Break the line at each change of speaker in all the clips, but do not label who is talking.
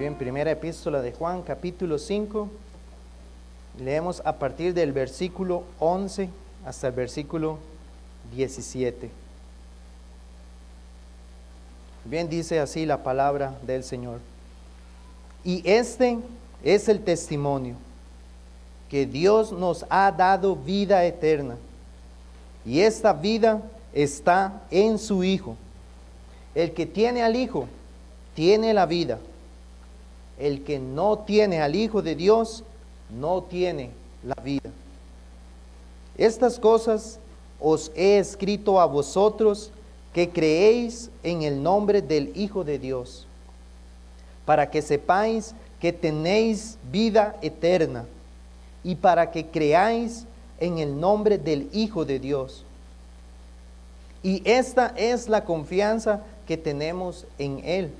Bien, primera epístola de Juan, capítulo 5. Leemos a partir del versículo 11 hasta el versículo 17. Bien, dice así la palabra del Señor. Y este es el testimonio, que Dios nos ha dado vida eterna, y esta vida está en su Hijo. El que tiene al Hijo, tiene la vida. El que no tiene al Hijo de Dios, no tiene la vida. Estas cosas os he escrito a vosotros que creéis en el nombre del Hijo de Dios, para que sepáis que tenéis vida eterna, y para que creáis en el nombre del Hijo de Dios. Y esta es la confianza que tenemos en Él,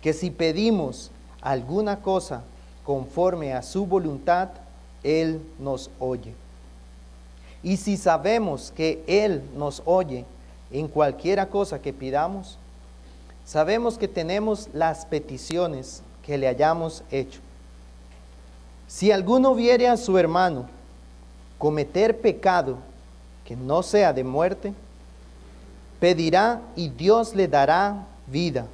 que si pedimos alguna cosa conforme a su voluntad, Él nos oye. Y si sabemos que Él nos oye en cualquiera cosa que pidamos, sabemos que tenemos las peticiones que le hayamos hecho. Si alguno viere a su hermano cometer pecado que no sea de muerte, pedirá y Dios le dará vida.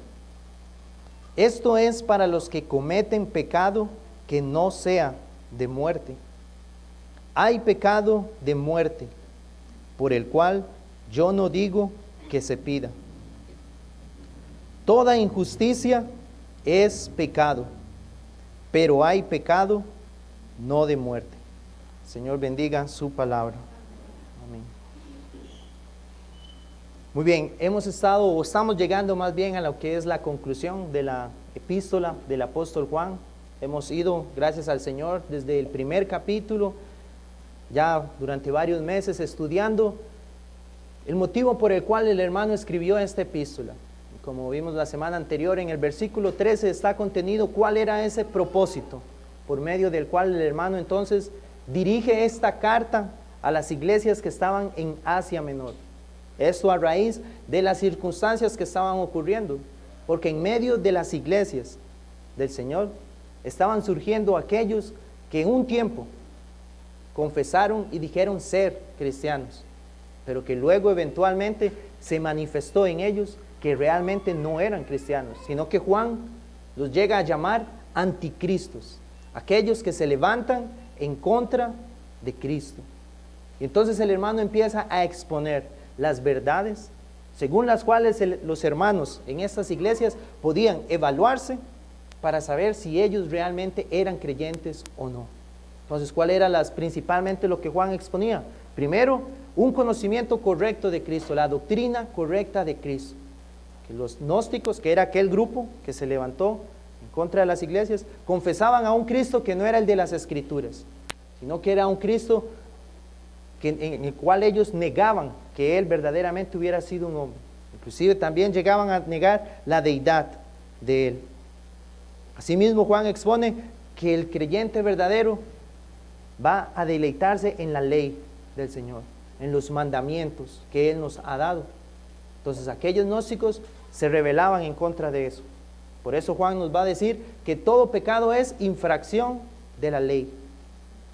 Esto es para los que cometen pecado que no sea de muerte. Hay pecado de muerte, por el cual yo no digo que se pida. Toda injusticia es pecado, pero hay pecado no de muerte. Señor, bendiga su palabra. Amén. Muy bien, estamos llegando más bien a lo que es la conclusión de la epístola del apóstol Juan. Hemos ido, gracias al Señor, desde el primer capítulo, ya durante varios meses estudiando el motivo por el cual el hermano escribió esta epístola. Como vimos la semana anterior, en el versículo 13 está contenido cuál era ese propósito, por medio del cual el hermano entonces dirige esta carta a las iglesias que estaban en Asia Menor. Esto a raíz de las circunstancias que estaban ocurriendo, porque en medio de las iglesias del Señor estaban surgiendo aquellos que en un tiempo confesaron y dijeron ser cristianos, pero que luego eventualmente se manifestó en ellos que realmente no eran cristianos, sino que Juan los llega a llamar anticristos, aquellos que se levantan en contra de Cristo. Y entonces el hermano empieza a exponer las verdades según las cuales los hermanos en estas iglesias podían evaluarse para saber si ellos realmente eran creyentes o no. Entonces, ¿cuál era principalmente lo que Juan exponía? Primero, un conocimiento correcto de Cristo, la doctrina correcta de Cristo. Que los gnósticos, que era aquel grupo que se levantó en contra de las iglesias, confesaban a un Cristo que no era el de las Escrituras, sino que era un Cristo en el cual ellos negaban que Él verdaderamente hubiera sido un hombre. Inclusive también llegaban a negar la deidad de Él. Asimismo, Juan expone que el creyente verdadero va a deleitarse en la ley del Señor, en los mandamientos que Él nos ha dado. Entonces aquellos gnósticos se rebelaban en contra de eso. Por eso Juan nos va a decir que todo pecado es infracción de la ley,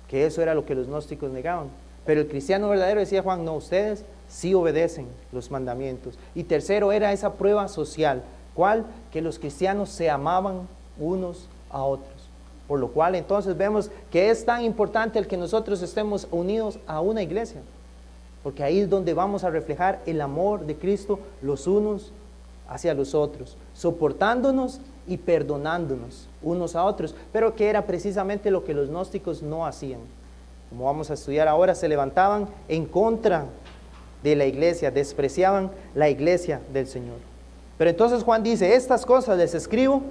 que eso era lo que los gnósticos negaban. Pero el cristiano verdadero, decía Juan, no, ustedes sí obedecen los mandamientos. Y tercero era esa prueba social, ¿cuál? Que los cristianos se amaban unos a otros. Por lo cual entonces vemos que es tan importante el que nosotros estemos unidos a una iglesia, porque ahí es donde vamos a reflejar el amor de Cristo los unos hacia los otros, soportándonos y perdonándonos unos a otros, pero que era precisamente lo que los gnósticos no hacían. Como vamos a estudiar ahora, se levantaban en contra de la iglesia, despreciaban la iglesia del Señor. Pero entonces Juan dice, estas cosas les escribo,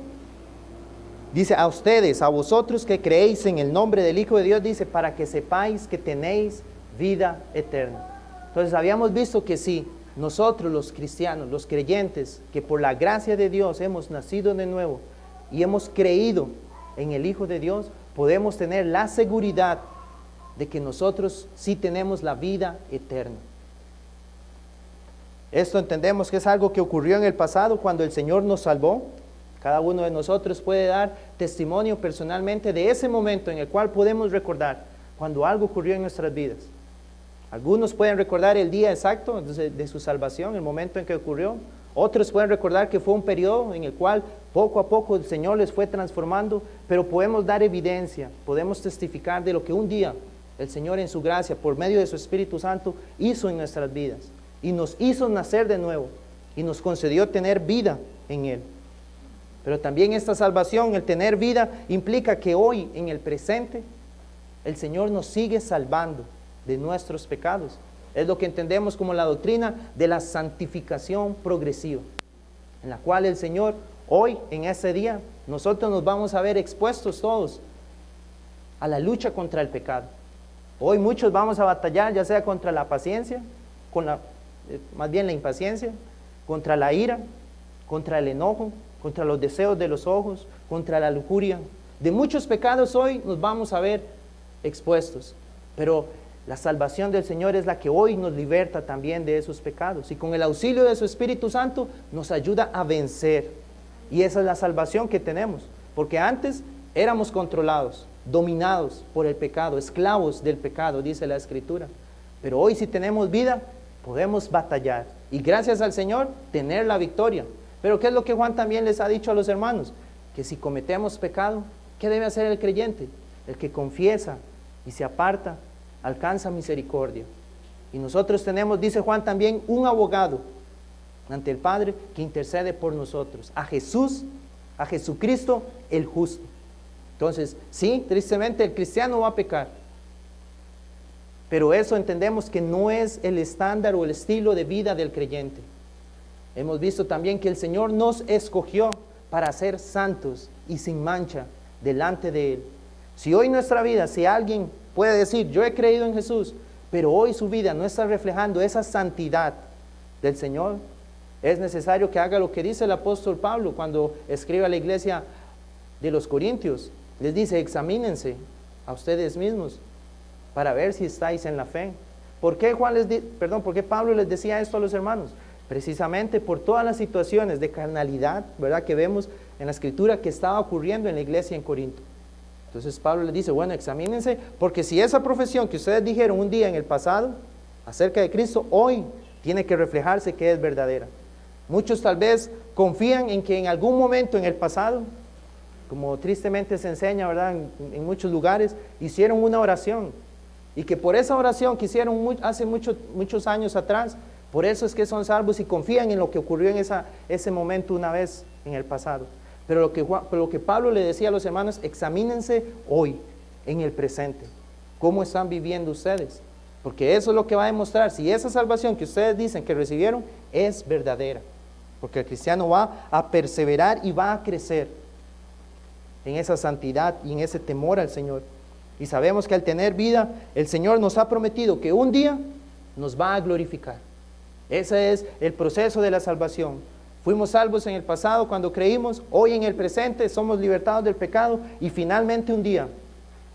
dice a ustedes, a vosotros que creéis en el nombre del Hijo de Dios, dice, para que sepáis que tenéis vida eterna. Entonces habíamos visto que sí, nosotros los cristianos, los creyentes, que por la gracia de Dios hemos nacido de nuevo y hemos creído en el Hijo de Dios, podemos tener la seguridad de que nosotros sí tenemos la vida eterna. Esto entendemos que es algo que ocurrió en el pasado cuando el Señor nos salvó, Cada uno de nosotros puede dar testimonio personalmente de ese momento en el cual podemos recordar cuando algo ocurrió en nuestras vidas. Algunos pueden recordar el día exacto de su salvación, el momento en que ocurrió. Otros pueden recordar que fue un periodo en el cual poco a poco el Señor les fue transformando, pero podemos dar evidencia, podemos testificar de lo que un día el Señor en su gracia, por medio de su Espíritu Santo, hizo en nuestras vidas. Y nos hizo nacer de nuevo y nos concedió tener vida en Él. Pero también esta salvación, el tener vida, implica que hoy, en el presente, el Señor nos sigue salvando de nuestros pecados. Es lo que entendemos como la doctrina de la santificación progresiva, en la cual el Señor, hoy, en ese día, nosotros nos vamos a ver expuestos todos a la lucha contra el pecado. Hoy muchos vamos a batallar, ya sea contra la paciencia, más bien la impaciencia, contra la ira, contra el enojo, contra los deseos de los ojos, contra la lujuria. De muchos pecados hoy nos vamos a ver expuestos, pero la salvación del Señor es la que hoy nos liberta también de esos pecados, y con el auxilio de su Espíritu Santo nos ayuda a vencer. Y esa es la salvación que tenemos, porque antes éramos controlados, dominados por el pecado, esclavos del pecado, dice la Escritura. Pero hoy, si tenemos vida, podemos batallar y gracias al Señor tener la victoria. Pero ¿qué es lo que Juan también les ha dicho a los hermanos? Que si cometemos pecado, ¿qué debe hacer el creyente? El que confiesa y se aparta alcanza misericordia. Y nosotros tenemos, dice Juan también, un abogado ante el Padre que intercede por nosotros, a Jesús, a Jesucristo el justo. Entonces, sí, tristemente el cristiano va a pecar, pero eso entendemos que no es el estándar o el estilo de vida del creyente. Hemos visto también que el Señor nos escogió para ser santos y sin mancha delante de Él. Si hoy nuestra vida, si alguien puede decir, yo he creído en Jesús, pero hoy su vida no está reflejando esa santidad del Señor, es necesario que haga lo que dice el apóstol Pablo cuando escribe a la iglesia de los Corintios. Les dice, examínense a ustedes mismos para ver si estáis en la fe. ¿Por qué Pablo les decía esto a los hermanos? Precisamente por todas las situaciones de carnalidad, ¿verdad?, que vemos en la Escritura que estaba ocurriendo en la iglesia en Corinto. Entonces Pablo les dice, bueno, examínense, porque si esa profesión que ustedes dijeron un día en el pasado acerca de Cristo, hoy tiene que reflejarse que es verdadera. Muchos tal vez confían en que en algún momento en el pasado, como tristemente se enseña, ¿verdad?, en muchos lugares, hicieron una oración, y que por esa oración que hicieron hace muchos años atrás, por eso es que son salvos y confían en lo que ocurrió en ese momento una vez en el pasado. Pero lo que Pablo le decía a los hermanos, examínense hoy, en el presente, cómo están viviendo ustedes, porque eso es lo que va a demostrar si esa salvación que ustedes dicen que recibieron es verdadera, porque el cristiano va a perseverar y va a crecer en esa santidad y en ese temor al Señor. Y sabemos que al tener vida, el Señor nos ha prometido que un día nos va a glorificar. Ese es el proceso de la salvación. Fuimos salvos en el pasado cuando creímos, hoy en el presente somos libertados del pecado, y finalmente un día,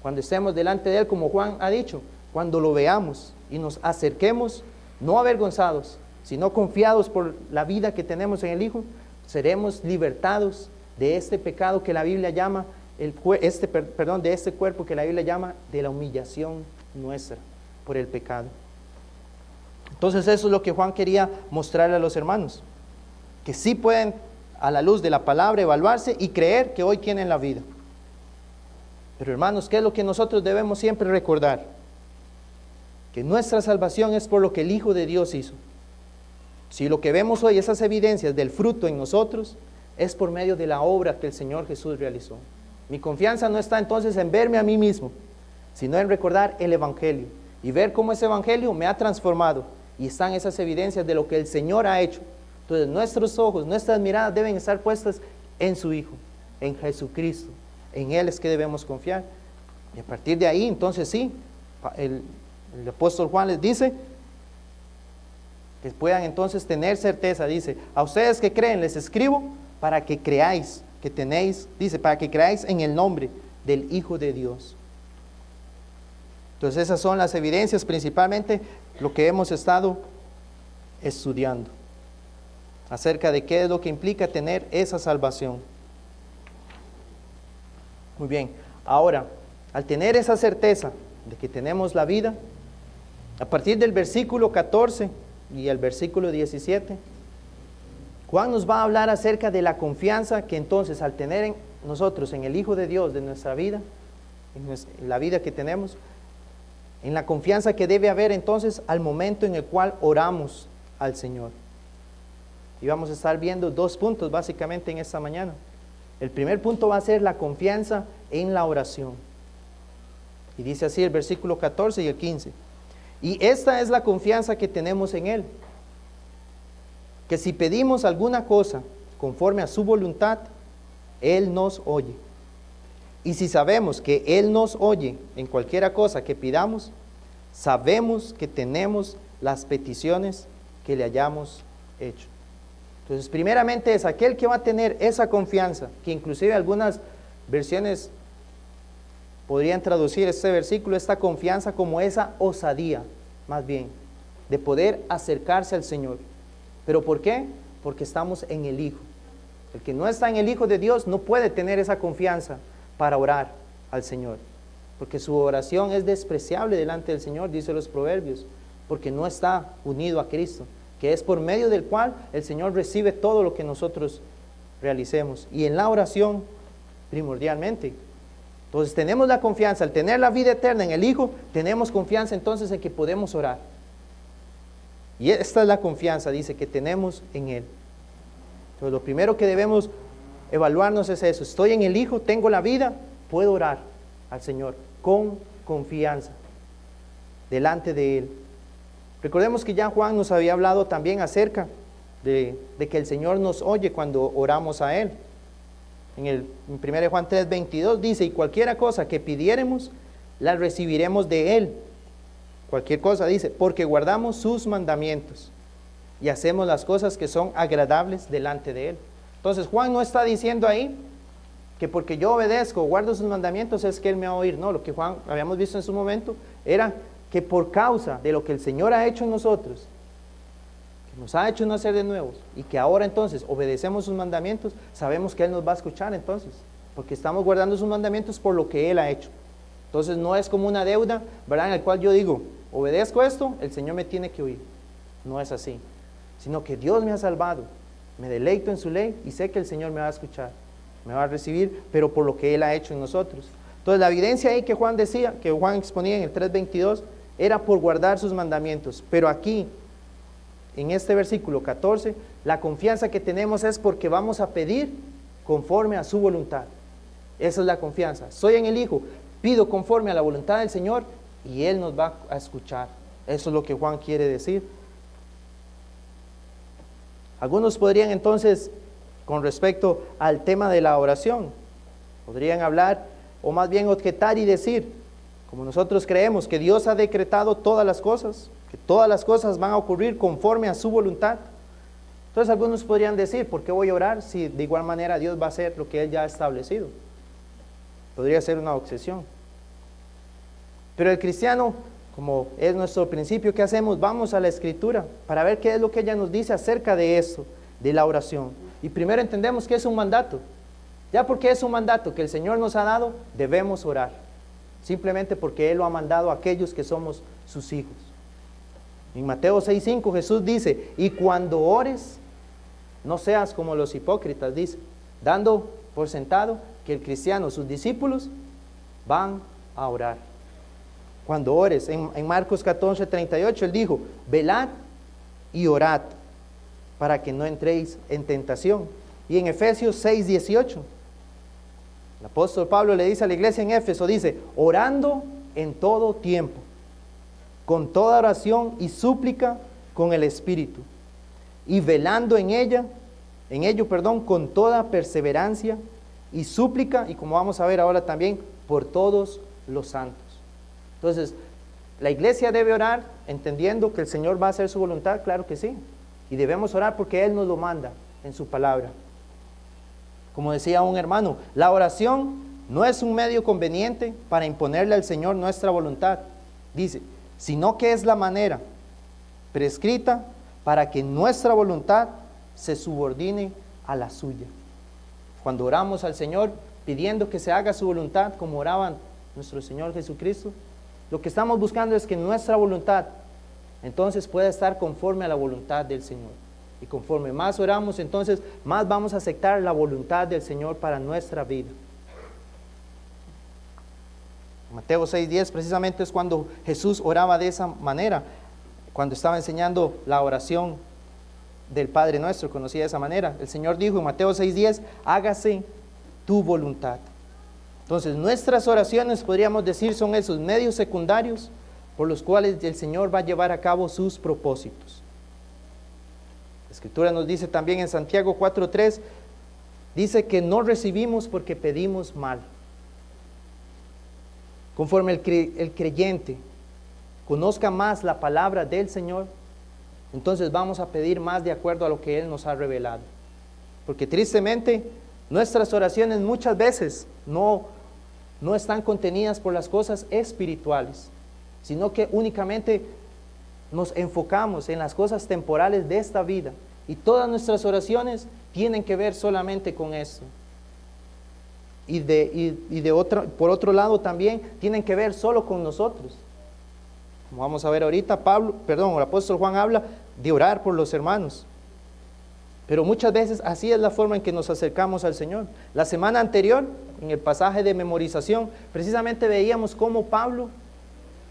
cuando estemos delante de Él, como Juan ha dicho, cuando lo veamos y nos acerquemos, no avergonzados, sino confiados por la vida que tenemos en el Hijo, seremos libertados de este pecado que la Biblia llama, de este cuerpo que la Biblia llama de la humillación nuestra por el pecado. Entonces eso es lo que Juan quería mostrarle a los hermanos, que sí pueden a la luz de la palabra evaluarse y creer que hoy tienen la vida. Pero hermanos, ¿qué es lo que nosotros debemos siempre recordar? Que nuestra salvación es por lo que el Hijo de Dios hizo. Si lo que vemos hoy, esas evidencias del fruto en nosotros, es por medio de la obra que el Señor Jesús realizó. Mi confianza no está entonces en verme a mí mismo, sino en recordar el Evangelio y ver cómo ese Evangelio me ha transformado, y están esas evidencias de lo que el Señor ha hecho. Entonces nuestros ojos, nuestras miradas deben estar puestas en su Hijo, en Jesucristo. En Él es que debemos confiar. Y a partir de ahí, entonces sí, el apóstol Juan les dice que puedan entonces tener certeza. Dice, a ustedes que creen les escribo para que creáis, para que creáis en el nombre del Hijo de Dios. Entonces esas son las evidencias, principalmente lo que hemos estado estudiando acerca de qué es lo que implica tener esa salvación. Muy bien. Ahora, al tener esa certeza de que tenemos la vida, a partir del versículo 14 y el versículo 17, Juan nos va a hablar acerca de la confianza que entonces al tener en nosotros, en el Hijo de Dios de nuestra vida, en la vida que tenemos, en la confianza que debe haber entonces al momento en el cual oramos al Señor. Y vamos a estar viendo 2 puntos básicamente en esta mañana. El primer punto va a ser la confianza en la oración. Y dice así el versículo 14 y el 15. Y esta es la confianza que tenemos en Él, que si pedimos alguna cosa conforme a su voluntad, Él nos oye. Y si sabemos que Él nos oye en cualquiera cosa que pidamos, sabemos que tenemos las peticiones que le hayamos hecho. Entonces, primeramente es aquel que va a tener esa confianza, que inclusive algunas versiones podrían traducir este versículo, esta confianza como esa osadía, más bien, de poder acercarse al Señor. ¿Pero por qué? Porque estamos en el Hijo. El que no está en el Hijo de Dios no puede tener esa confianza para orar al Señor, porque su oración es despreciable delante del Señor, dice los Proverbios, porque no está unido a Cristo, que es por medio del cual el Señor recibe todo lo que nosotros realicemos, y en la oración primordialmente. Entonces tenemos la confianza, al tener la vida eterna en el Hijo, tenemos confianza entonces en que podemos orar. Y esta es la confianza, dice, que tenemos en Él. Entonces lo primero que debemos evaluarnos es eso: estoy en el Hijo, tengo la vida, puedo orar al Señor con confianza delante de Él. Recordemos que ya Juan nos había hablado también acerca de que el Señor nos oye cuando oramos a Él. En 1 Juan 3:22 dice: y cualquiera cosa que pidiéremos, la recibiremos de Él. Cualquier cosa, dice, porque guardamos sus mandamientos y hacemos las cosas que son agradables delante de Él. Entonces Juan no está diciendo ahí que porque yo obedezco, guardo sus mandamientos, es que Él me va a oír. No, lo que Juan habíamos visto en su momento era que por causa de lo que el Señor ha hecho en nosotros, que nos ha hecho nacer de nuevos, y que ahora entonces obedecemos sus mandamientos, sabemos que Él nos va a escuchar entonces, porque estamos guardando sus mandamientos por lo que Él ha hecho. Entonces no es como una deuda, ¿verdad?, en la cual yo digo, obedezco esto, el Señor me tiene que oír. No es así, sino que Dios me ha salvado, me deleito en su ley y sé que el Señor me va a escuchar, me va a recibir, pero por lo que Él ha hecho en nosotros. Entonces la evidencia ahí que Juan decía, que Juan exponía en el 3:22, era por guardar sus mandamientos. Pero aquí, en este versículo 14, la confianza que tenemos es porque vamos a pedir conforme a su voluntad. Esa es la confianza. Soy en el Hijo, pido conforme a la voluntad del Señor y Él nos va a escuchar. Eso es lo que Juan quiere decir. Algunos podrían entonces, con respecto al tema de la oración, podrían hablar, o más bien objetar y decir, como nosotros creemos que Dios ha decretado todas las cosas, que todas las cosas van a ocurrir conforme a su voluntad. Entonces algunos podrían decir, ¿por qué voy a orar si de igual manera Dios va a hacer lo que Él ya ha establecido? Podría ser una obsesión. Pero el cristiano, como es nuestro principio, ¿qué hacemos? Vamos a la Escritura para ver qué es lo que ella nos dice acerca de eso, de la oración. Y primero entendemos que es un mandato. Ya porque es un mandato que el Señor nos ha dado, debemos orar. Simplemente porque Él lo ha mandado a aquellos que somos sus hijos. En Mateo 6:5 Jesús dice, y cuando ores, no seas como los hipócritas, dice, dando por sentado que el cristiano, sus discípulos, van a orar. Cuando ores, en Marcos 14:38 Él dijo, velad y orad, para que no entréis en tentación. Y en Efesios 6:18 el apóstol Pablo le dice a la iglesia en Éfeso, dice, orando en todo tiempo, con toda oración y súplica con el Espíritu, y velando en ello, con toda perseverancia y súplica, y como vamos a ver ahora también, por todos los santos. Entonces, ¿la iglesia debe orar entendiendo que el Señor va a hacer su voluntad? Claro que sí, y debemos orar porque Él nos lo manda en su palabra. Como decía un hermano, la oración no es un medio conveniente para imponerle al Señor nuestra voluntad, dice, sino que es la manera prescrita para que nuestra voluntad se subordine a la suya. Cuando oramos al Señor, pidiendo que se haga su voluntad como oraba nuestro Señor Jesucristo, lo que estamos buscando es que nuestra voluntad entonces pueda estar conforme a la voluntad del Señor. Y conforme más oramos, entonces más vamos a aceptar la voluntad del Señor para nuestra vida. Mateo 6:10 precisamente es cuando Jesús oraba de esa manera, cuando estaba enseñando la oración del Padre Nuestro, conocía de esa manera. El Señor dijo en Mateo 6:10, hágase tu voluntad. Entonces nuestras oraciones, podríamos decir, son esos medios secundarios por los cuales el Señor va a llevar a cabo sus propósitos. La Escritura nos dice también en Santiago 4:3, dice que no recibimos porque pedimos mal. Conforme el creyente conozca más la palabra del Señor, entonces vamos a pedir más de acuerdo a lo que Él nos ha revelado. Porque tristemente nuestras oraciones muchas veces no están contenidas por las cosas espirituales, sino que únicamente nos enfocamos en las cosas temporales de esta vida. Y todas nuestras oraciones tienen que ver solamente con eso. Por otro lado también tienen que ver solo con nosotros. Como vamos a ver ahorita, el apóstol Juan habla de orar por los hermanos. Pero muchas veces así es la forma en que nos acercamos al Señor. La semana anterior, en el pasaje de memorización, precisamente veíamos cómo Pablo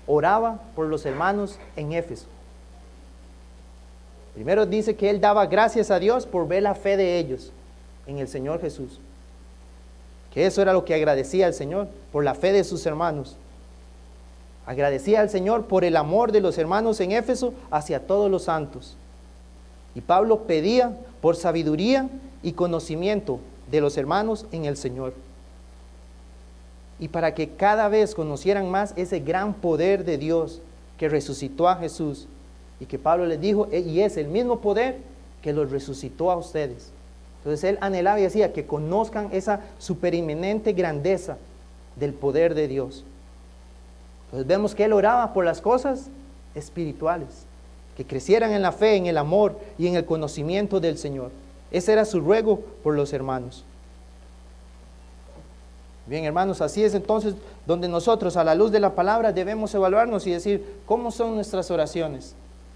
oraba por los hermanos en Éfeso. Primero dice que él daba gracias a Dios por ver la fe de ellos en el Señor Jesús. Que eso era lo que agradecía al Señor, por la fe de sus hermanos. Agradecía al Señor por el amor de los hermanos en Éfeso hacia todos los santos. Y Pablo pedía por sabiduría y conocimiento de los hermanos en el Señor. Y para que cada vez conocieran más ese gran poder de Dios que resucitó a Jesús. Y que Pablo les dijo, y es el mismo poder que los resucitó a ustedes. Entonces él anhelaba y decía que conozcan esa superinminente grandeza del poder de Dios. Entonces vemos que él oraba por las cosas espirituales, que crecieran en la fe, en el amor y en el conocimiento del Señor. Ese era su ruego por los hermanos. Bien, hermanos, así es entonces donde nosotros a la luz de la palabra debemos evaluarnos y decir, ¿cómo son nuestras oraciones?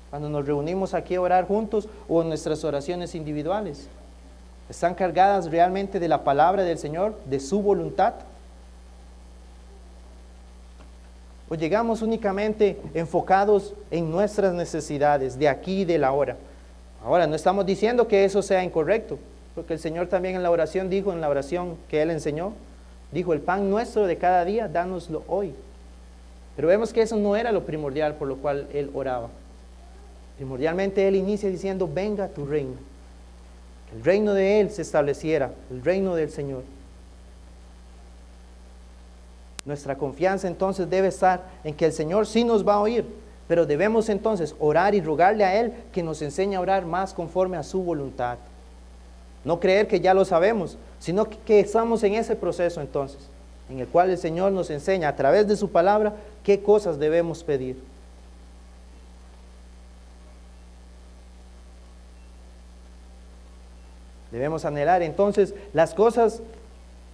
Cuando nos reunimos aquí a orar juntos o en nuestras oraciones individuales. ¿Están cargadas realmente de la palabra del Señor, de su voluntad? ¿O llegamos únicamente enfocados en nuestras necesidades de aquí y de la hora? Ahora, no estamos diciendo que eso sea incorrecto, porque el Señor también en la oración dijo, en la oración que Él enseñó, dijo, el pan nuestro de cada día, dánoslo hoy. Pero vemos que eso no era lo primordial por lo cual Él oraba. Primordialmente Él inicia diciendo, venga tu reino. Que el reino de Él se estableciera, el reino del Señor. Nuestra confianza entonces debe estar en que el Señor sí nos va a oír, pero debemos entonces orar y rogarle a Él que nos enseñe a orar más conforme a su voluntad. No creer que ya lo sabemos, sino que estamos en ese proceso entonces, en el cual el Señor nos enseña a través de su palabra qué cosas debemos pedir. Debemos anhelar entonces las cosas,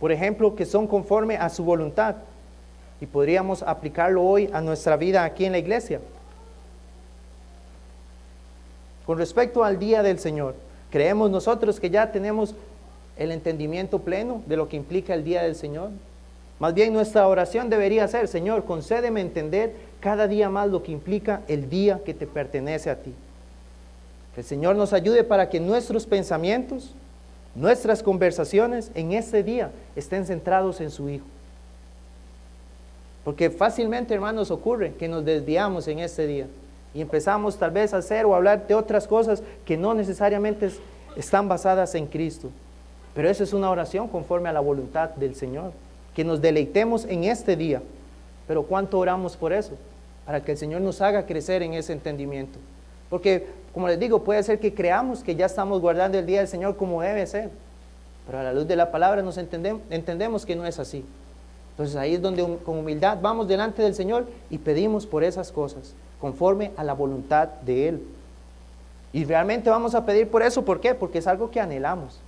por ejemplo, que son conforme a su voluntad. Y podríamos aplicarlo hoy a nuestra vida aquí en la iglesia. Con respecto al día del Señor, creemos nosotros que ya tenemos el entendimiento pleno de lo que implica el día del Señor. Más bien nuestra oración debería ser, Señor, concédeme entender cada día más lo que implica el día que te pertenece a ti. Que el Señor nos ayude para que nuestros pensamientos, nuestras conversaciones en ese día estén centrados en su Hijo. Porque fácilmente, hermanos, ocurre que nos desviamos en este día y empezamos tal vez a hacer o hablar de otras cosas que no necesariamente están basadas en Cristo. Pero esa es una oración conforme a la voluntad del Señor, que nos deleitemos en este día. Pero ¿cuánto oramos por eso? Para que el Señor nos haga crecer en ese entendimiento. Porque, como les digo, puede ser que creamos que ya estamos guardando el día del Señor como debe ser. Pero a la luz de la palabra nos entendemos que no es así. Entonces ahí es donde con humildad vamos delante del Señor y pedimos por esas cosas, conforme a la voluntad de Él. Y realmente vamos a pedir por eso, ¿por qué? Porque es algo que anhelamos.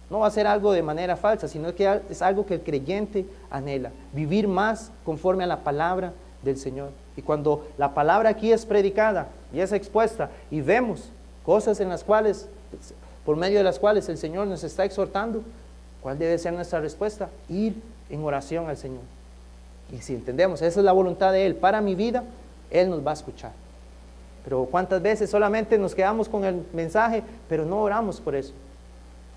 No va a ser algo de manera falsa, sino que es algo que el creyente anhela, vivir más conforme a la palabra del Señor. Y cuando la palabra aquí es predicada y es expuesta y vemos cosas en las cuales, por medio de las cuales el Señor nos está exhortando, ¿cuál debe ser nuestra respuesta? Ir en oración al Señor. Y si entendemos, esa es la voluntad de Él para mi vida, Él nos va a escuchar. Pero ¿cuántas veces solamente nos quedamos con el mensaje, pero no oramos por eso?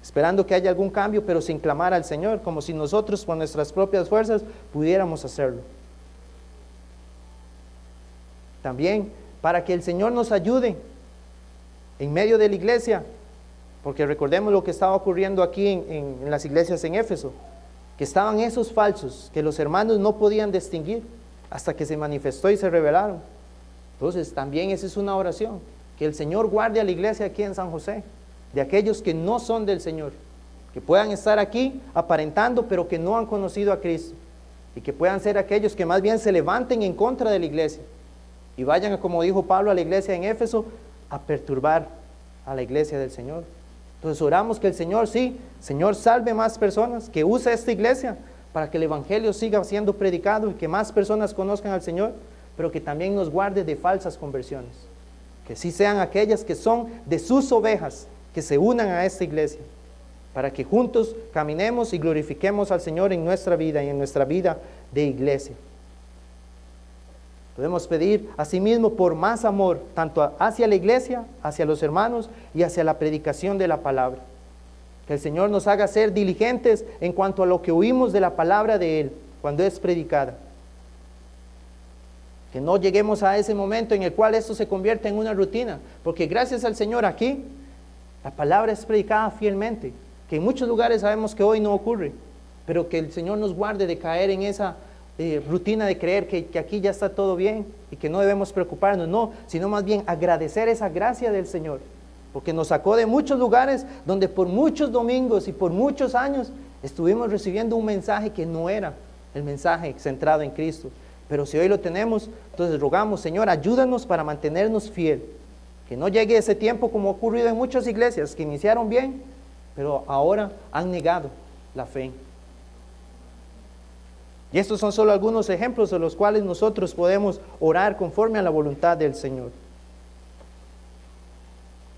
Esperando que haya algún cambio, pero sin clamar al Señor, como si nosotros con nuestras propias fuerzas pudiéramos hacerlo. También para que el Señor nos ayude en medio de la iglesia, porque recordemos lo que estaba ocurriendo aquí en las iglesias en Éfeso, que estaban esos falsos, que los hermanos no podían distinguir hasta que se manifestó y se revelaron. Entonces también esa es una oración, que el Señor guarde a la iglesia aquí en San José, de aquellos que no son del Señor, que puedan estar aquí aparentando, pero que no han conocido a Cristo, y que puedan ser aquellos que más bien se levanten en contra de la iglesia, y vayan, como dijo Pablo, a la iglesia en Éfeso, a perturbar a la iglesia del Señor. Entonces oramos que el Señor, sí, Señor, salve más personas, que use esta iglesia para que el Evangelio siga siendo predicado y que más personas conozcan al Señor, pero que también nos guarde de falsas conversiones, que sí sean aquellas que son de sus ovejas, que se unan a esta iglesia, para que juntos caminemos y glorifiquemos al Señor en nuestra vida y en nuestra vida de iglesia. Podemos pedir asimismo por más amor, tanto hacia la iglesia, hacia los hermanos y hacia la predicación de la palabra. Que el Señor nos haga ser diligentes en cuanto a lo que oímos de la palabra de Él, cuando es predicada. Que no lleguemos a ese momento en el cual esto se convierte en una rutina, porque gracias al Señor aquí, la palabra es predicada fielmente, que en muchos lugares sabemos que hoy no ocurre, pero que el Señor nos guarde de caer en esa rutina de creer que aquí ya está todo bien y que no debemos preocuparnos, no, sino más bien agradecer esa gracia del Señor, porque nos sacó de muchos lugares donde por muchos domingos y por muchos años estuvimos recibiendo un mensaje que no era el mensaje centrado en Cristo. Pero si hoy lo tenemos, entonces rogamos, Señor, ayúdanos para mantenernos fiel, que no llegue ese tiempo como ha ocurrido en muchas iglesias que iniciaron bien, pero ahora han negado la fe. Y estos son solo algunos ejemplos de los cuales nosotros podemos orar conforme a la voluntad del Señor.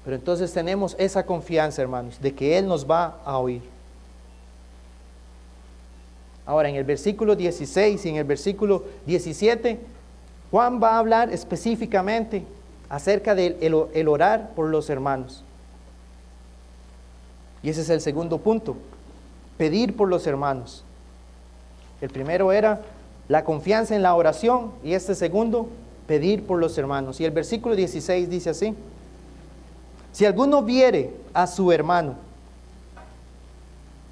Pero entonces tenemos esa confianza, hermanos, de que Él nos va a oír. Ahora, en el versículo 16 y en el versículo 17, Juan va a hablar específicamente acerca del orar por los hermanos. Y ese es el segundo punto, pedir por los hermanos. El primero era la confianza en la oración y este segundo, pedir por los hermanos. Y el versículo 16 dice así: si alguno viere a su hermano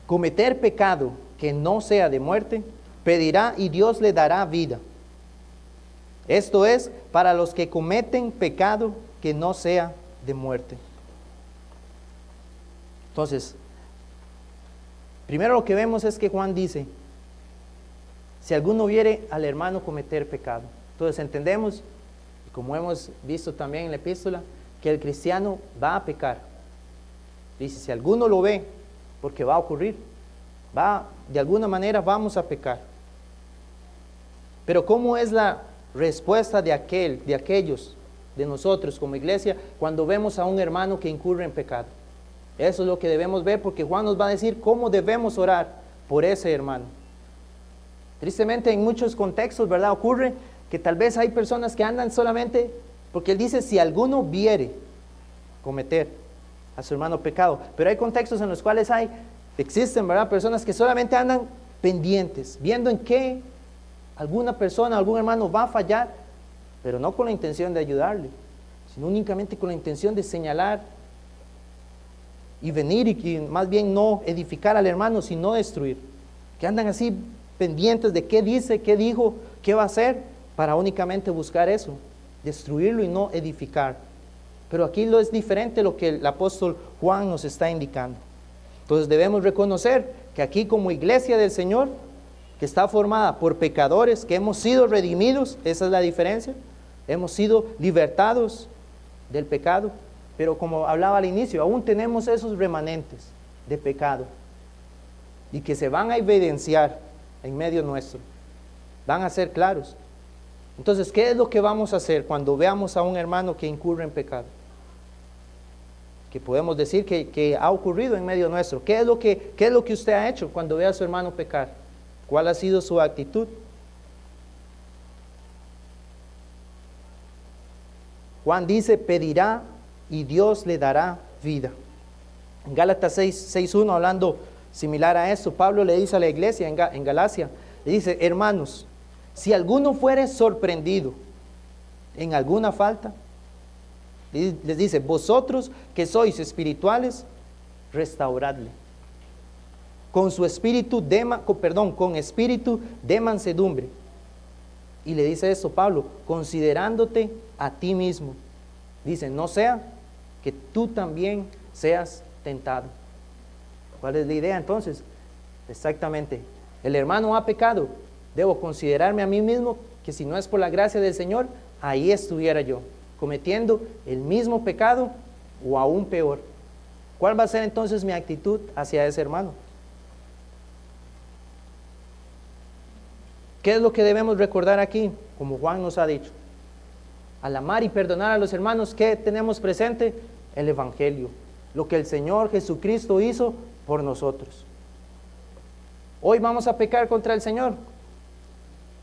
cometer pecado que no sea de muerte, pedirá y Dios le dará vida. Esto es para los que cometen pecado que no sea de muerte. Entonces, primero lo que vemos es que Juan dice, si alguno viere al hermano cometer pecado. Entonces entendemos, y como hemos visto también en la epístola, que el cristiano va a pecar. Dice, si alguno lo ve, porque va a ocurrir, de alguna manera vamos a pecar. Pero ¿cómo es la respuesta de aquellos, de nosotros como iglesia, cuando vemos a un hermano que incurre en pecado? Eso es lo que debemos ver, porque Juan nos va a decir cómo debemos orar por ese hermano. Tristemente en muchos contextos, ¿verdad? Ocurre que tal vez hay personas que andan solamente, porque él dice, si alguno viere cometer a su hermano pecado, pero hay contextos en los cuales existen, ¿verdad? Personas que solamente andan pendientes, viendo en qué alguna persona, algún hermano va a fallar, pero no con la intención de ayudarle, sino únicamente con la intención de señalar y venir y más bien no edificar al hermano, sino destruir. Que andan así pendientes de qué dice, qué dijo, qué va a hacer, para únicamente buscar eso, destruirlo y no edificar. Pero aquí lo es diferente lo que el apóstol Juan nos está indicando. Entonces debemos reconocer que aquí como iglesia del Señor, que está formada por pecadores, que hemos sido redimidos, esa es la diferencia, hemos sido libertados del pecado, pero como hablaba al inicio, aún tenemos esos remanentes de pecado, y que se van a evidenciar en medio nuestro. Van a ser claros. Entonces, ¿qué es lo que vamos a hacer cuando veamos a un hermano que incurre en pecado? Que podemos decir que ha ocurrido en medio nuestro. ¿Qué es lo que usted ha hecho cuando ve a su hermano pecar? ¿Cuál ha sido su actitud? Juan dice, pedirá y Dios le dará vida. En Gálatas 6:1, hablando similar a esto, Pablo le dice a la iglesia en Galacia, le dice, hermanos, si alguno fuere sorprendido en alguna falta, les dice, vosotros que sois espirituales, restauradle. Con espíritu de mansedumbre. Y le dice esto Pablo, considerándote a ti mismo. Dice, no sea que tú también seas tentado. ¿Cuál es la idea entonces? Exactamente, el hermano ha pecado, debo considerarme a mí mismo que si no es por la gracia del Señor, ahí estuviera yo, cometiendo el mismo pecado o aún peor. ¿Cuál va a ser entonces mi actitud hacia ese hermano? ¿Qué es lo que debemos recordar aquí? Como Juan nos ha dicho, al amar y perdonar a los hermanos, ¿qué tenemos presente? El Evangelio, lo que el Señor Jesucristo hizo por nosotros. Hoy vamos a pecar contra el Señor.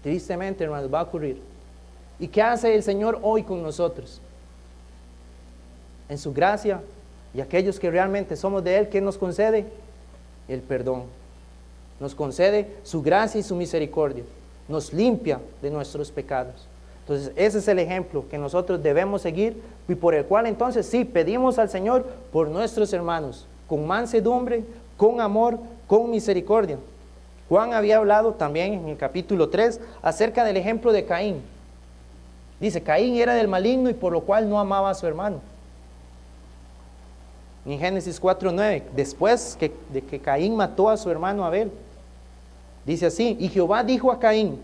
Tristemente, hermanos, va a ocurrir. ¿Y qué hace el Señor hoy con nosotros? En su gracia, y aquellos que realmente somos de Él, ¿qué nos concede? El perdón. Nos concede su gracia y su misericordia. Nos limpia de nuestros pecados. Entonces, ese es el ejemplo que nosotros debemos seguir y por el cual entonces sí, pedimos al Señor por nuestros hermanos, con mansedumbre, con amor, con misericordia. Juan había hablado también en el capítulo 3 acerca del ejemplo de Caín. Dice, Caín era del maligno y por lo cual no amaba a su hermano. En Génesis 4:9, después de que Caín mató a su hermano Abel, dice así, y Jehová dijo a Caín,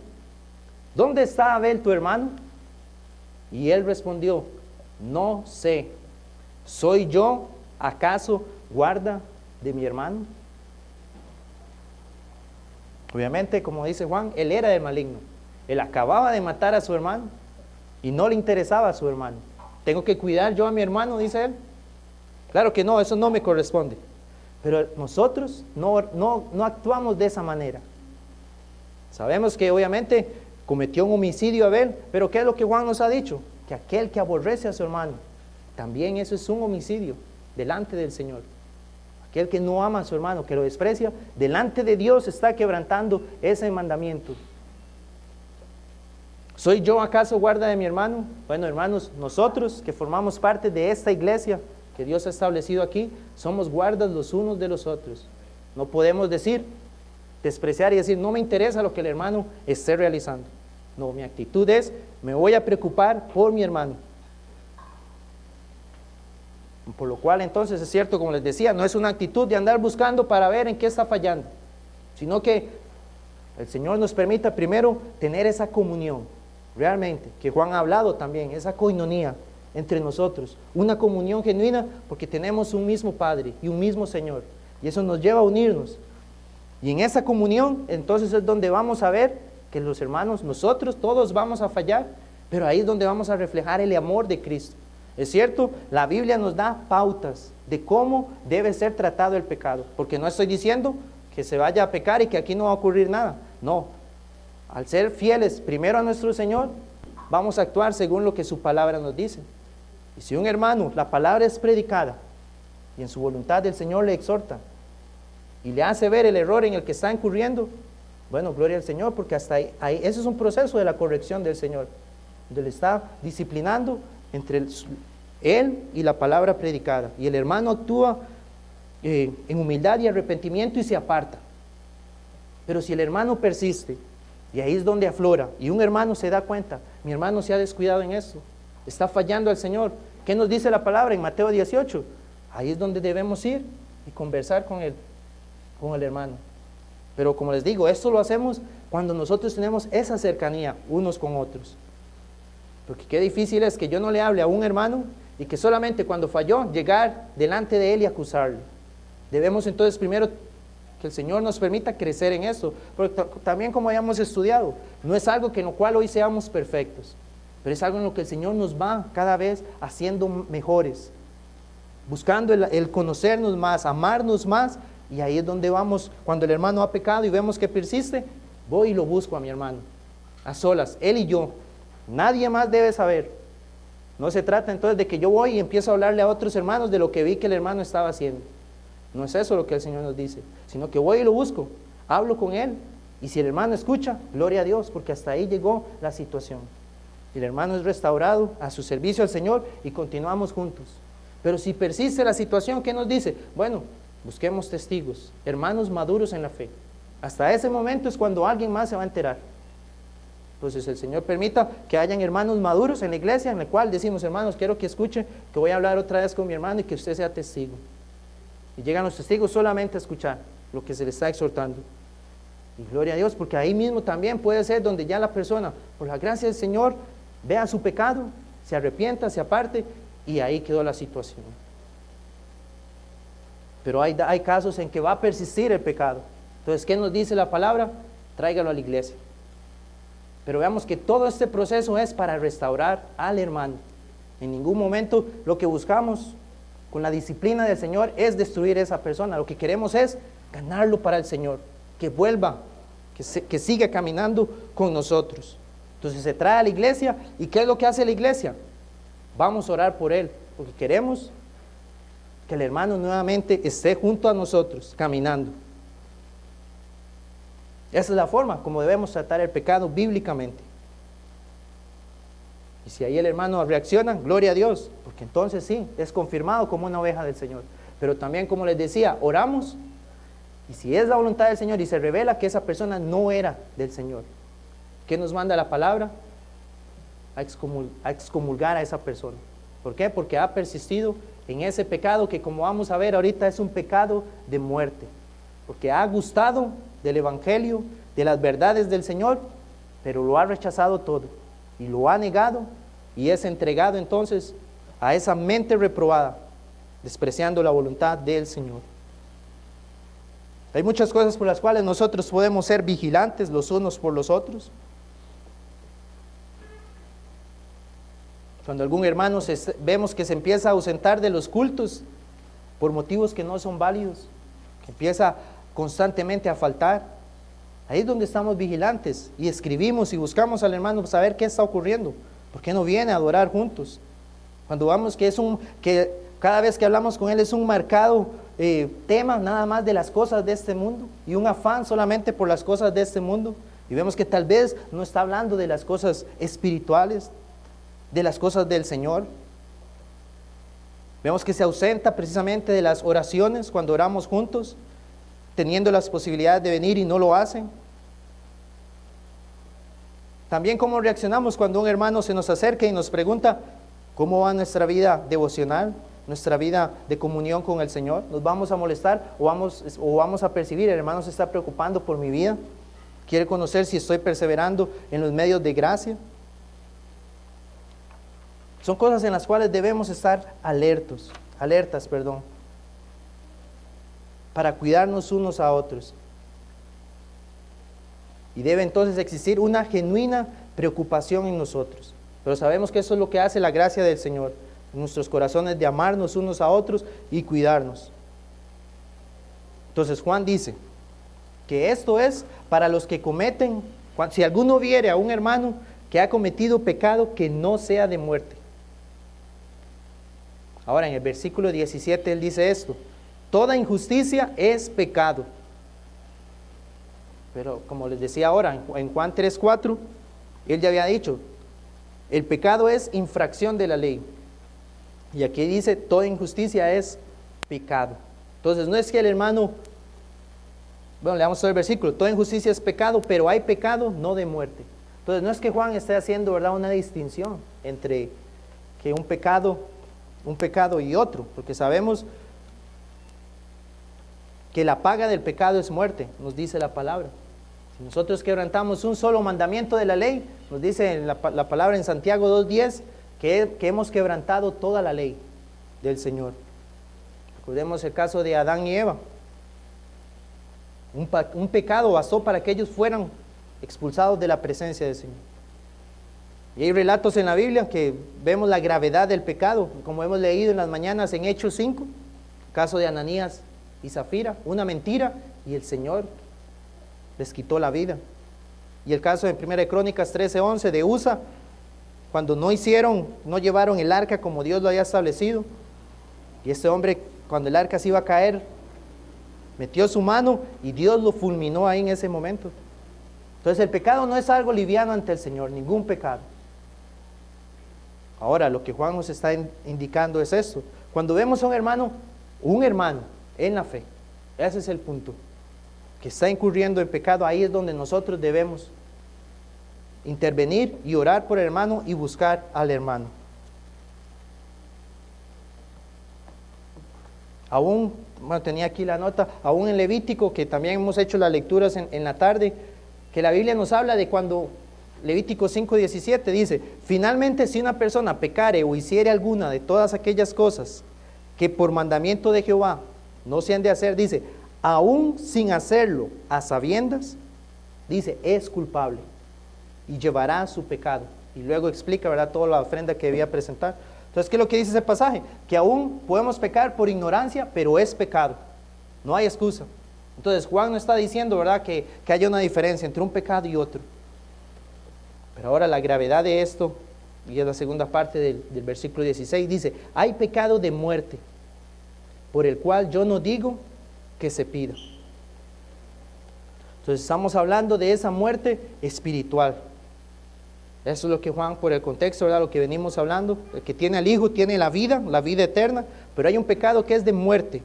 ¿dónde está Abel tu hermano? Y él respondió, no sé, ¿soy yo acaso guarda de mi hermano? Obviamente, como dice Juan, él era del maligno. Él acababa de matar a su hermano y no le interesaba a su hermano. ¿Tengo que cuidar yo a mi hermano?, dice él. Claro que no, eso no me corresponde. Pero nosotros no actuamos de esa manera. Sabemos que obviamente cometió un homicidio Abel, pero ¿qué es lo que Juan nos ha dicho? Que aquel que aborrece a su hermano, también eso es un homicidio delante del Señor. Aquel que no ama a su hermano, que lo desprecia, delante de Dios está quebrantando ese mandamiento. ¿Soy yo acaso guarda de mi hermano? Bueno, hermanos, nosotros que formamos parte de esta iglesia que Dios ha establecido aquí, somos guardas los unos de los otros. No podemos despreciar y decir, no me interesa lo que el hermano esté realizando. No, mi actitud es, me voy a preocupar por mi hermano. Por lo cual entonces es cierto, como les decía, no es una actitud de andar buscando para ver en qué está fallando, sino que el Señor nos permita primero tener esa comunión, realmente, que Juan ha hablado también, esa coinonía entre nosotros, una comunión genuina porque tenemos un mismo Padre y un mismo Señor, y eso nos lleva a unirnos. Y en esa comunión entonces es donde vamos a ver que los hermanos, nosotros todos vamos a fallar, pero ahí es donde vamos a reflejar el amor de Cristo. Es cierto, la Biblia nos da pautas de cómo debe ser tratado el pecado, porque no estoy diciendo que se vaya a pecar y que aquí no va a ocurrir nada. No, al ser fieles primero a nuestro Señor, vamos a actuar según lo que su palabra nos dice. Y si un hermano, la palabra es predicada y en su voluntad el Señor le exhorta y le hace ver el error en el que está incurriendo, bueno, gloria al Señor, porque hasta ahí ese es un proceso de la corrección del Señor, donde le está disciplinando entre él y la palabra predicada, y el hermano actúa en humildad y arrepentimiento y se aparta. Pero si el hermano persiste, y ahí es donde aflora, y un hermano se da cuenta, mi hermano se ha descuidado en esto, está fallando al Señor, ¿qué nos dice la palabra en Mateo 18? Ahí es donde debemos ir y conversar con el hermano. Pero como les digo, esto lo hacemos cuando nosotros tenemos esa cercanía unos con otros. Porque qué difícil es que yo no le hable a un hermano y que solamente cuando falló llegar delante de él y acusarle. Debemos entonces primero Que el Señor nos permita crecer en eso. Porque también, como hayamos estudiado, no es algo que en lo cual hoy seamos perfectos, pero es algo en lo que el Señor nos va cada vez haciendo mejores, buscando el conocernos más, amarnos más. Y ahí es donde vamos, cuando el hermano ha pecado y vemos que persiste, voy y lo busco a mi hermano, a solas, él y yo. Nadie más debe saber. No se trata entonces de que yo voy y empiezo a hablarle a otros hermanos de lo que vi que el hermano estaba haciendo. No es eso lo que el Señor nos dice, sino que voy y lo busco, hablo con él, y si el hermano escucha, gloria a Dios, porque hasta ahí llegó la situación. El hermano es restaurado a su servicio al Señor y continuamos juntos. Pero si persiste la situación, ¿qué nos dice? Bueno, busquemos testigos, hermanos maduros en la fe. Hasta ese momento es cuando alguien más se va a enterar. Entonces el Señor permita que hayan hermanos maduros en la iglesia, en la cual decimos, hermanos, quiero que escuchen, que voy a hablar otra vez con mi hermano y que usted sea testigo. Y llegan los testigos solamente a escuchar lo que se les está exhortando. Y gloria a Dios, porque ahí mismo también puede ser donde ya la persona, por la gracia del Señor, vea su pecado, se arrepienta, se aparte, y ahí quedó la situación. Pero hay casos en que va a persistir el pecado. Entonces, ¿qué nos dice la palabra? Tráigalo a la iglesia. Pero veamos que todo este proceso es para restaurar al hermano. En ningún momento lo que buscamos con la disciplina del Señor es destruir a esa persona. Lo que queremos es ganarlo para el Señor, que vuelva, que siga caminando con nosotros. Entonces se trae a la iglesia, ¿y qué es lo que hace la iglesia? Vamos a orar por él, porque queremos que el hermano nuevamente esté junto a nosotros, caminando. Esa es la forma como debemos tratar el pecado bíblicamente. Y si ahí el hermano reacciona, gloria a Dios, porque entonces sí, es confirmado como una oveja del Señor. Pero también, como les decía, oramos, y si es la voluntad del Señor y se revela que esa persona no era del Señor, ¿qué nos manda la palabra? A excomulgar a esa persona. ¿Por qué? Porque ha persistido en ese pecado que, como vamos a ver ahorita, es un pecado de muerte. Porque ha gustado del Evangelio, de las verdades del Señor, pero lo ha rechazado todo y lo ha negado y es entregado entonces a esa mente reprobada, despreciando la voluntad del Señor. Hay muchas cosas por las cuales nosotros podemos ser vigilantes los unos por los otros. Cuando algún hermano vemos que se empieza a ausentar de los cultos por motivos que no son válidos, que empieza constantemente a faltar, ahí es donde estamos vigilantes y escribimos y buscamos al hermano para saber qué está ocurriendo, por qué no viene a adorar juntos. Cuando vamos que cada vez que hablamos con él es un marcado tema nada más de las cosas de este mundo y un afán solamente por las cosas de este mundo, y vemos que tal vez no está hablando de las cosas espirituales, de las cosas del Señor. Vemos que se ausenta precisamente de las oraciones cuando oramos juntos, teniendo las posibilidades de venir y no lo hacen. También cómo reaccionamos cuando un hermano se nos acerca y nos pregunta cómo va nuestra vida devocional, nuestra vida de comunión con el Señor. ¿Nos vamos a molestar o vamos a percibir, el hermano se está preocupando por mi vida? ¿Quiere conocer si estoy perseverando en los medios de gracia? Son cosas en las cuales debemos estar alertas, para cuidarnos unos a otros. Y debe entonces existir una genuina preocupación en nosotros. Pero sabemos que eso es lo que hace la gracia del Señor en nuestros corazones, de amarnos unos a otros y cuidarnos. Entonces Juan dice que esto es para los que cometen, si alguno viere a un hermano que ha cometido pecado, que no sea de muerte. Ahora en el versículo 17 él dice esto: toda injusticia es pecado. Pero como les decía ahora, en Juan 3:4, él ya había dicho, el pecado es infracción de la ley. Y aquí dice, toda injusticia es pecado. Entonces no es que el hermano, leamos todo el versículo, toda injusticia es pecado, pero hay pecado no de muerte. Entonces no es que Juan esté haciendo, ¿verdad?, una distinción entre que un pecado y otro, porque sabemos que la paga del pecado es muerte, nos dice la palabra. Si nosotros quebrantamos un solo mandamiento de la ley, nos dice la palabra en Santiago 2:10, que hemos quebrantado toda la ley del Señor. Recordemos el caso de Adán y Eva. Un pecado bastó para que ellos fueran expulsados de la presencia del Señor. Y hay relatos en la Biblia que vemos la gravedad del pecado, como hemos leído en las mañanas en Hechos 5, caso de Ananías y Zafira, una mentira y el Señor les quitó la vida. Y el caso en 1 Crónicas 13:11 de Usa, cuando no llevaron el arca como Dios lo había establecido, y este hombre, cuando el arca se iba a caer, metió su mano y Dios lo fulminó ahí en ese momento. Entonces el pecado no es algo liviano ante el Señor, ningún pecado. Ahora, lo que Juan nos está indicando es esto. Cuando vemos a un hermano en la fe, ese es el punto, que está incurriendo en pecado, ahí es donde nosotros debemos intervenir y orar por el hermano y buscar al hermano. Aún, tenía aquí la nota, aún en Levítico, que también hemos hecho las lecturas en la tarde, que la Biblia nos habla de cuando Levítico 5:17 dice: finalmente, si una persona pecare o hiciere alguna de todas aquellas cosas que por mandamiento de Jehová no se han de hacer, dice, aún sin hacerlo a sabiendas, dice, es culpable y llevará su pecado. Y luego explica, ¿verdad?, toda la ofrenda que debía presentar. Entonces, ¿qué es lo que dice ese pasaje? Que aún podemos pecar por ignorancia, pero es pecado. No hay excusa. Entonces, Juan no está diciendo, ¿verdad?, que haya una diferencia entre un pecado y otro. Pero ahora la gravedad de esto, y es la segunda parte del versículo 16, dice, hay pecado de muerte, por el cual yo no digo que se pida. Entonces estamos hablando de esa muerte espiritual. Eso es lo que Juan, por el contexto, ¿verdad?, lo que venimos hablando, el que tiene al Hijo tiene la vida eterna, pero hay un pecado que es de muerte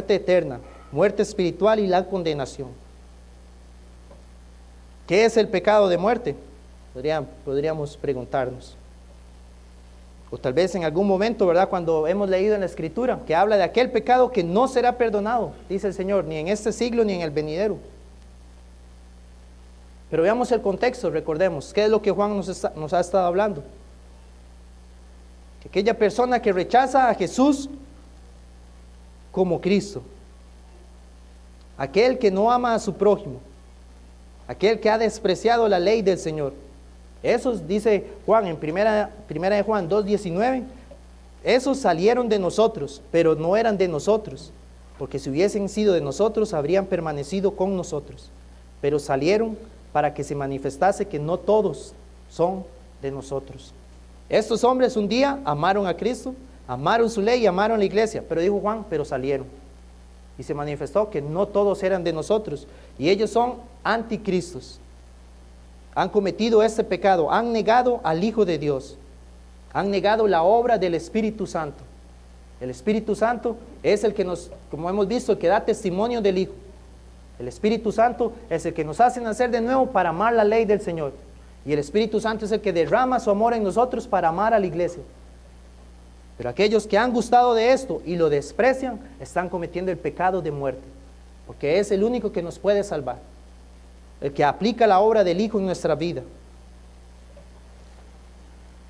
eterna, muerte espiritual y la condenación. ¿Qué es el pecado de muerte? Podríamos preguntarnos. O tal vez en algún momento, ¿verdad?, cuando hemos leído en la Escritura, que habla de aquel pecado que no será perdonado, dice el Señor, ni en este siglo ni en el venidero. Pero veamos el contexto, recordemos, ¿qué es lo que Juan nos ha estado hablando? Que aquella persona que rechaza a Jesús como Cristo, aquel que no ama a su prójimo, aquel que ha despreciado la ley del Señor, esos, dice Juan en primera de Juan 2:19, esos salieron de nosotros, pero no eran de nosotros, porque si hubiesen sido de nosotros, habrían permanecido con nosotros, pero salieron para que se manifestase que no todos son de nosotros. Estos hombres un día amaron a Cristo, amaron su ley y amaron la iglesia, pero dijo Juan, pero salieron. Y se manifestó que no todos eran de nosotros, y ellos son anticristos. Han cometido este pecado, han negado al Hijo de Dios, han negado la obra del Espíritu Santo. El Espíritu Santo es el que como hemos visto, el que da testimonio del Hijo. El Espíritu Santo es el que nos hace nacer de nuevo para amar la ley del Señor. Y el Espíritu Santo es el que derrama su amor en nosotros para amar a la iglesia. Pero aquellos que han gustado de esto y lo desprecian, están cometiendo el pecado de muerte, porque es el único que nos puede salvar, el que aplica la obra del Hijo en nuestra vida.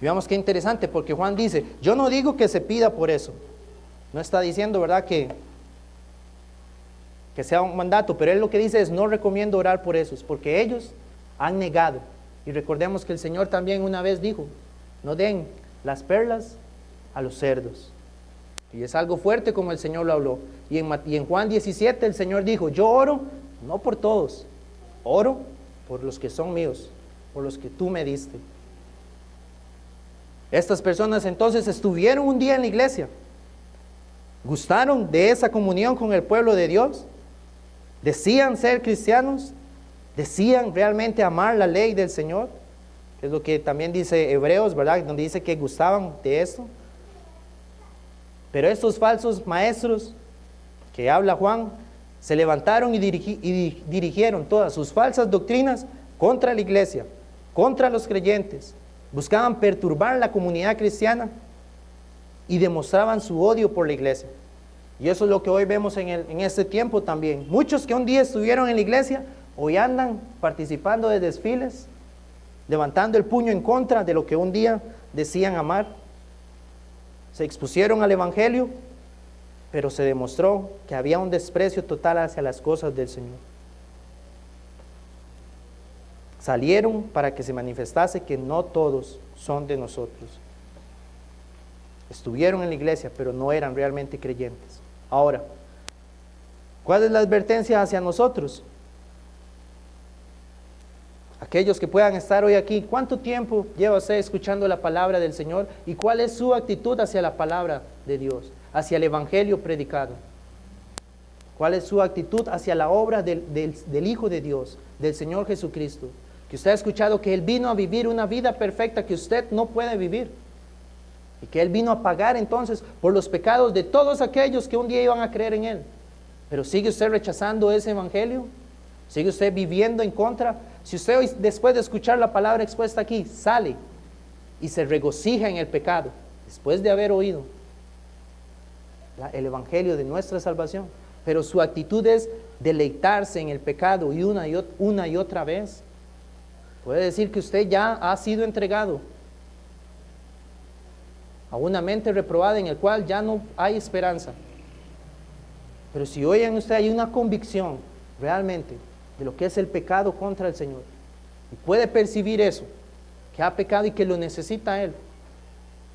Y veamos qué interesante, porque Juan dice, yo no digo que se pida por eso. No está diciendo, ¿verdad?, que sea un mandato, pero él lo que dice es, no recomiendo orar por esos, porque ellos han negado. Y recordemos que el Señor también una vez dijo, no den las perlas a los cerdos. Y es algo fuerte como el Señor lo habló. Y en Juan 17 el Señor dijo, yo oro no por todos, oro por los que son míos, por los que tú me diste. Estas personas entonces estuvieron un día en la iglesia, gustaron de esa comunión con el pueblo de Dios, decían ser cristianos, decían realmente amar la ley del Señor, que es lo que también dice Hebreos, ¿verdad?, donde dice que gustaban de esto. Pero estos falsos maestros que habla Juan, se levantaron y dirigieron todas sus falsas doctrinas contra la iglesia, contra los creyentes. Buscaban perturbar la comunidad cristiana y demostraban su odio por la iglesia. Y eso es lo que hoy vemos en este tiempo también. Muchos que un día estuvieron en la iglesia, hoy andan participando de desfiles, levantando el puño en contra de lo que un día decían amar. Se expusieron al evangelio pero se demostró que había un desprecio total hacia las cosas del Señor. Salieron para que se manifestase que no todos son de nosotros. Estuvieron en la iglesia, pero no eran realmente creyentes. Ahora, ¿cuál es la advertencia hacia nosotros? Aquellos que puedan estar hoy aquí, ¿cuánto tiempo lleva usted escuchando la palabra del Señor? ¿Y cuál es su actitud hacia la palabra de Dios, hacia el evangelio predicado? ¿Cuál es su actitud hacia la obra del Hijo de Dios, del Señor Jesucristo? Que usted ha escuchado que Él vino a vivir una vida perfecta que usted no puede vivir. Y que Él vino a pagar entonces por los pecados de todos aquellos que un día iban a creer en Él. Pero ¿sigue usted rechazando ese evangelio? ¿Sigue usted viviendo en contra? Si usted hoy, después de escuchar la palabra expuesta aquí, sale y se regocija en el pecado, después de haber oído el evangelio de nuestra salvación, pero su actitud es deleitarse en el pecado y una y otra vez, puede decir que usted ya ha sido entregado a una mente reprobada en el cual ya no hay esperanza. Pero si hoy en usted hay una convicción realmente de lo que es el pecado contra el Señor, y puede percibir eso, que ha pecado y que lo necesita a Él,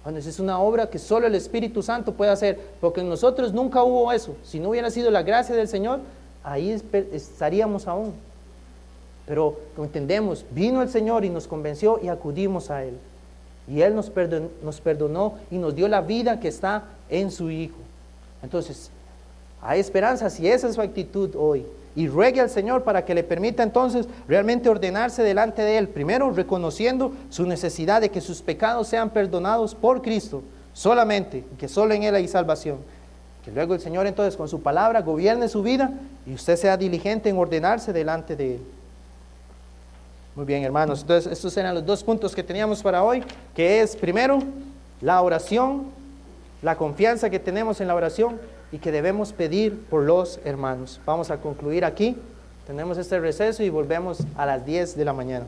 bueno, esa es una obra que solo el Espíritu Santo puede hacer, porque en nosotros nunca hubo eso. Si no hubiera sido la gracia del Señor, ahí estaríamos aún. Pero como entendemos, vino el Señor y nos convenció y acudimos a Él. Y Él nos perdonó y nos dio la vida que está en su Hijo. Entonces, hay esperanza si esa es su actitud hoy. Y ruegue al Señor para que le permita entonces realmente ordenarse delante de Él. Primero, reconociendo su necesidad de que sus pecados sean perdonados por Cristo solamente, y que solo en Él hay salvación. Que luego el Señor entonces con su palabra gobierne su vida y usted sea diligente en ordenarse delante de Él. Muy bien, hermanos, entonces estos eran los dos puntos que teníamos para hoy, que es primero la oración, la confianza que tenemos en la oración y que debemos pedir por los hermanos. Vamos a concluir aquí, tenemos este receso y volvemos a las 10 de la mañana.